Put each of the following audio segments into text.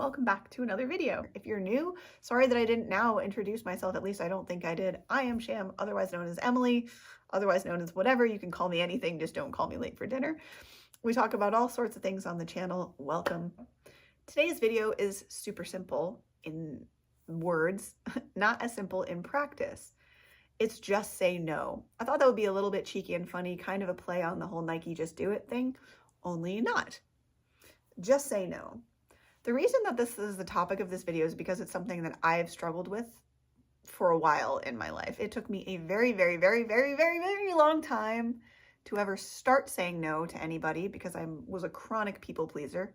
welcome back to another video. If you're new, sorry that I didn't now introduce myself, at least I don't think I did. I am Sham, otherwise known as Emily, otherwise known as whatever. You can call me anything, just don't call me late for dinner. We talk about all sorts of things on the channel. Welcome. Today's video is super simple in words, not as simple in practice. It's just say no. I thought that would be a little bit cheeky and funny, kind of a play on the whole Nike just do it thing, only not. Just say no. The reason that this is the topic of this video is because it's something that I've struggled with for a while in my life. It took me a very long time to ever start saying no to anybody because I was a chronic people pleaser.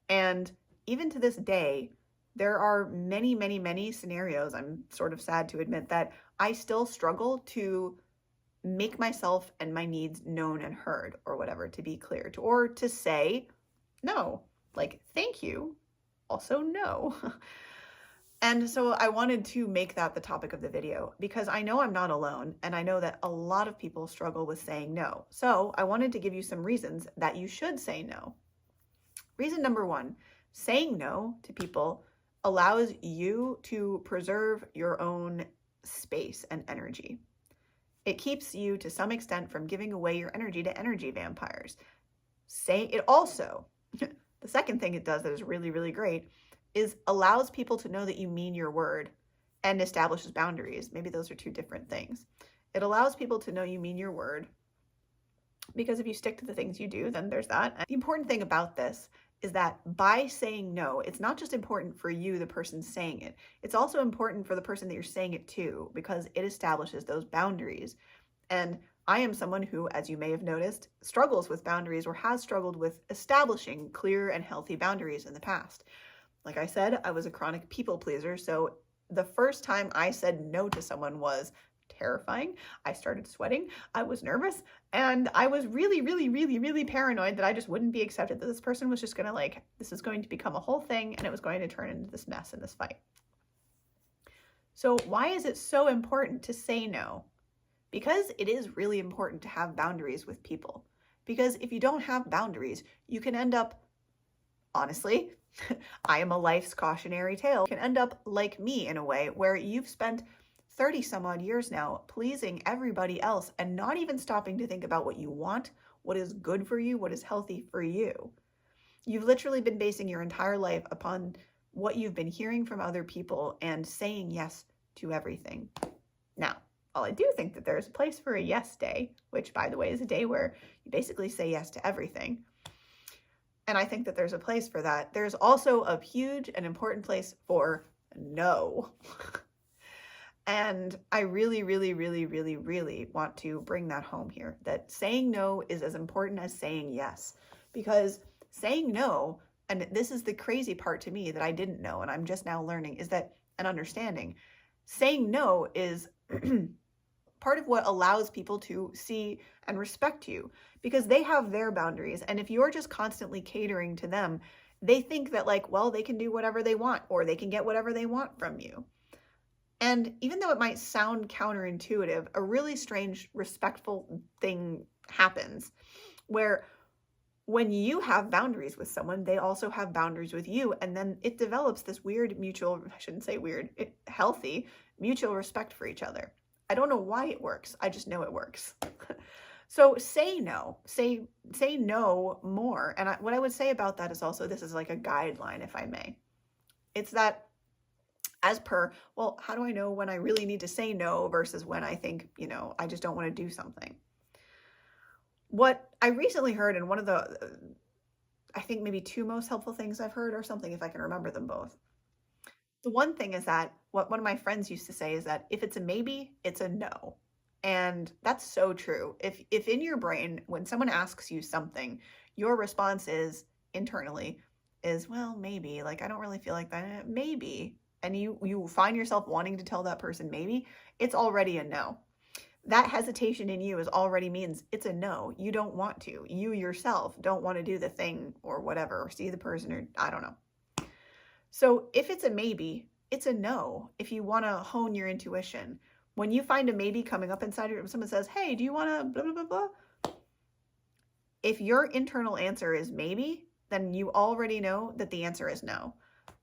And even to this day, there are many scenarios, I'm sort of sad to admit, that I still struggle to make myself and my needs known and heard, or whatever, to be clear, or to say no, like thank you, also no. And so I wanted to make that the topic of the video because I know I'm not alone, and I know that a lot of people struggle with saying no. So I wanted to give you some reasons that you should say no. Reason number one, saying no to people allows you to preserve your own space and energy. It keeps you to some extent from giving away your energy to energy vampires. It also, the second thing it does that is really great is allows people to know that you mean your word and establishes boundaries. Maybe those are two different things. It allows people to know you mean your word because if you stick to the things you do, then there's that. And the important thing about this is that by saying no, it's not just important for you, the person saying it. It's also important for the person that you're saying it to because it establishes those boundaries. And I am someone who, as you may have noticed, struggles with boundaries or has struggled with establishing clear and healthy boundaries in the past. Like I said, I was a chronic people pleaser, so the first time I said no to someone was terrifying. I started sweating, I was nervous, and I was really paranoid that I just wouldn't be accepted, that this person was just gonna this is going to become a whole thing and it was going to turn into this mess and this fight. So why is it so important to say no? Because it is really important to have boundaries with people. Because if you don't have boundaries, you can end up, honestly, I am a life's cautionary tale, you can end up like me in a way where you've spent 30 some odd years now pleasing everybody else and not even stopping to think about what you want, what is good for you, what is healthy for you. You've literally been basing your entire life upon what you've been hearing from other people and saying yes to everything. Now, I do think that there's a place for a yes day, which by the way is a day where you basically say yes to everything. And I think that there's a place for that. There's also a huge and important place for no. And I really want to bring that home here, that saying no is as important as saying yes. Because saying no, and this is the crazy part to me that I didn't know and I'm just now learning, is that an understanding. Saying no is part of what allows people to see and respect you because they have their boundaries. And if you're just constantly catering to them, they think that well, they can do whatever they want or they can get whatever they want from you. And even though it might sound counterintuitive, a really strange, respectful thing happens where when you have boundaries with someone, they also have boundaries with you. And then it develops this weird mutual, I shouldn't say weird, healthy mutual respect for each other. I don't know why it works. I just know it works. So say no, say no more. And what I would say about that is also, this is like a guideline, if I may. It's that as per, well, how do I know when I really need to say no versus when I think, I just don't want to do something? What I recently heard, and one of the, I think maybe two most helpful things I've heard or something, if I can remember them both. The one thing is that what one of my friends used to say is that if it's a maybe, it's a no. And that's so true. If in your brain, when someone asks you something, your response is internally is, well, maybe, I don't really feel like that, maybe. And you find yourself wanting to tell that person maybe, it's already a no. That hesitation in you already means it's a no. You don't want to. You yourself don't want to do the thing or whatever, or see the person, or I don't know. So if it's a maybe, it's a no. If you want to hone your intuition, when you find a maybe coming up inside your, someone says, hey, do you want to blah, blah, blah, blah? If your internal answer is maybe, then you already know that the answer is no.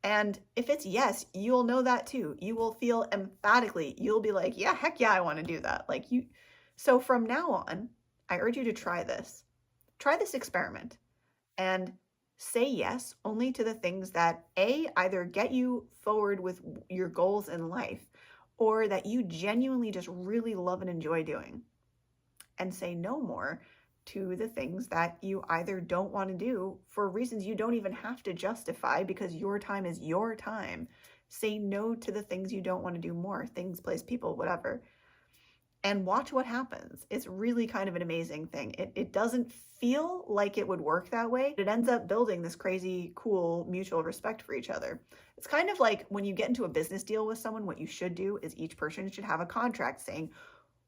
And if it's yes, you'll know that too. You will feel emphatically, you'll be like, yeah, heck yeah, I want to do that. Like you. So from now on, I urge you to try this. Try this experiment and say yes only to the things that either get you forward with your goals in life or that you genuinely just really love and enjoy doing. And say no more to the things that you either don't want to do for reasons you don't even have to justify because your time is your time. Say no to the things you don't want to do more, things, place, people, whatever. And watch what happens. It's really kind of an amazing thing. It doesn't feel like it would work that way. It ends up building this crazy, cool, mutual respect for each other. It's kind of like when you get into a business deal with someone, what you should do is each person should have a contract saying,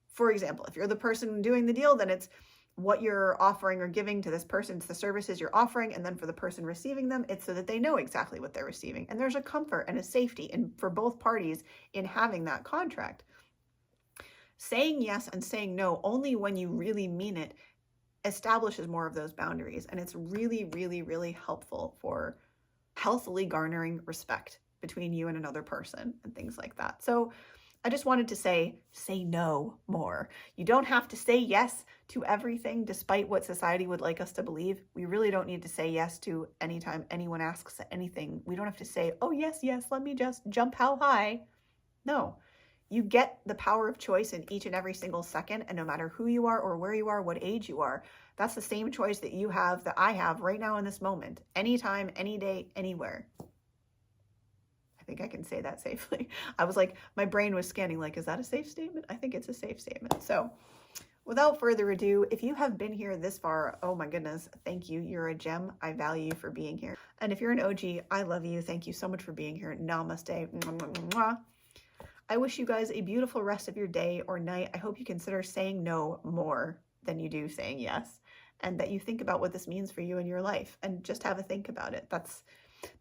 for example, if you're the person doing the deal, then it's what you're offering or giving to this person, it's the services you're offering, and then for the person receiving them, it's so that they know exactly what they're receiving. And there's a comfort and a safety for both parties in having that contract. Saying yes and saying no only when you really mean it establishes more of those boundaries. And it's really, really, really helpful for healthily garnering respect between you and another person and things like that. So I just wanted to say no more. You don't have to say yes to everything, despite what society would like us to believe. We really don't need to say yes to anytime anyone asks anything. We don't have to say, oh, yes, yes, let me just jump how high. No. You get the power of choice in each and every single second, and no matter who you are or where you are, what age you are, that's the same choice that you have, that I have right now in this moment, anytime, any day, anywhere. I think I can say that safely. I was like, my brain was scanning like, is that a safe statement? I think it's a safe statement. So without further ado, if you have been here this far, oh my goodness, thank you. You're a gem. I value you for being here. And if you're an OG, I love you. Thank you so much for being here. Namaste. Mwah, mwah, mwah. I wish you guys a beautiful rest of your day or night. I hope you consider saying no more than you do saying yes, and that you think about what this means for you in your life and just have a think about it. That's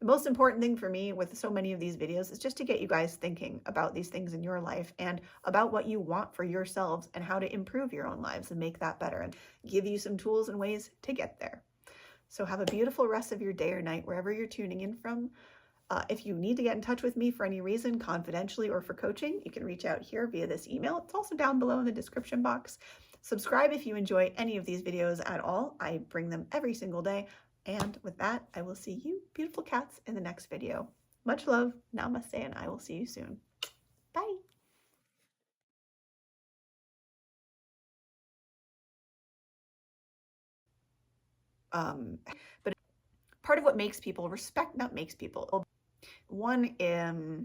the most important thing for me with so many of these videos, is just to get you guys thinking about these things in your life and about what you want for yourselves and how to improve your own lives and make that better and give you some tools and ways to get there. So have a beautiful rest of your day or night, wherever you're tuning in from. If you need to get in touch with me for any reason, confidentially or for coaching, you can reach out here via this email. It's also down below in the description box. Subscribe if you enjoy any of these videos at all. I bring them every single day. And with that, I will see you, beautiful cats, in the next video. Much love, namaste, and I will see you soon. Bye. But part of what makes people respect, not makes people, one, if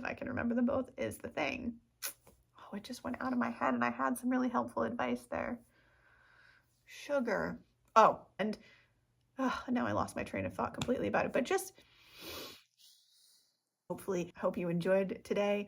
I can remember them both, is the thing. Oh, it just went out of my head and I had some really helpful advice there. Sugar. Oh, and now I lost my train of thought completely about it, but just hopefully, hope you enjoyed today.